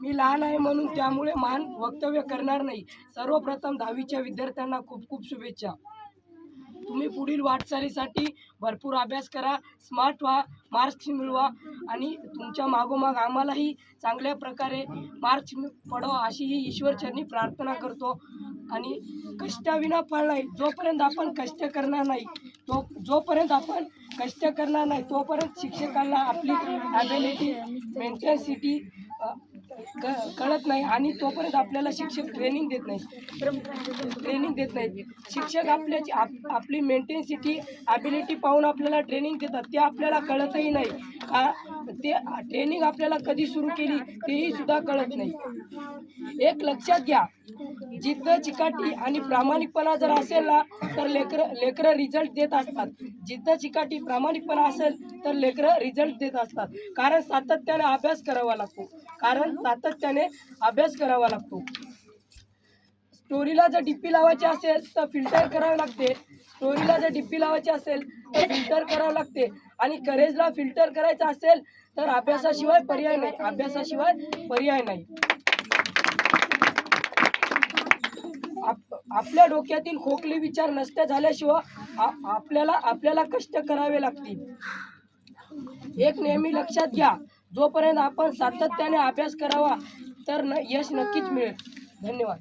मी लहान आहे म्हणून त्यामुळे महान वक्तव्य करणार नाही. सर्वप्रथम 10वीच्या विद्यार्थ्यांना खूप खूप शुभेच्छा. तुम्ही पुढील वाटचालीसाठी भरपूर अभ्यास करा, स्मार्ट व्हा, मार्क्स मिळवा आणि तुमच्या मागोमाग आम्हालाही चांगल्या प्रकारे मार्क्स पडो अशी ही ईश्वरचरणी प्रार्थना करतो. आणि कष्टाविना फळ नाही. जोपर्यंत आपण कष्ट करणार नाही तोपर्यंत शिक्षकांना आपली ॲबिलिटी मेंटॅलिटी कळत नाही आणि तोपर्यंत आपल्याला शिक्षक ट्रेनिंग देत नाहीत. शिक्षक आपली मेंटॅलिटी ॲबिलिटी पाहून आपल्याला ट्रेनिंग देतात. ते आपल्याला कळतही नाही. ते ट्रेनिंग आपल्याला कधी सुरू केली तेही सुद्धा कळत नाही. एक लक्षात घ्या, जिद्द, चिकाटी आणि प्रामाणिकपणा जर असेल ना तर लेकरं रिझल्ट देत असतात. जिद्द, चिकाटी, प्रामाणिकपणा असेल तर लेकरं रिझल्ट देत असतात. कारण सातत्याने अभ्यास करावा लागतो. स्टोरीला जर डिप्पी लावायची असेल तर फिल्टर करावे लागते. आणि करेजला फिल्टर करायचं असेल तर अभ्यासाशिवाय पर्याय नाही. आपल्या डोक्यातील खोकले विचार नष्ट झाल्याशिवाय आपल्याला कष्ट करावे लागतील. एक नेहमी लक्षात घ्या, जोपर्यंत आपण सातत्याने अभ्यास करावा तर यश नक्कीच मिळेल. धन्यवाद.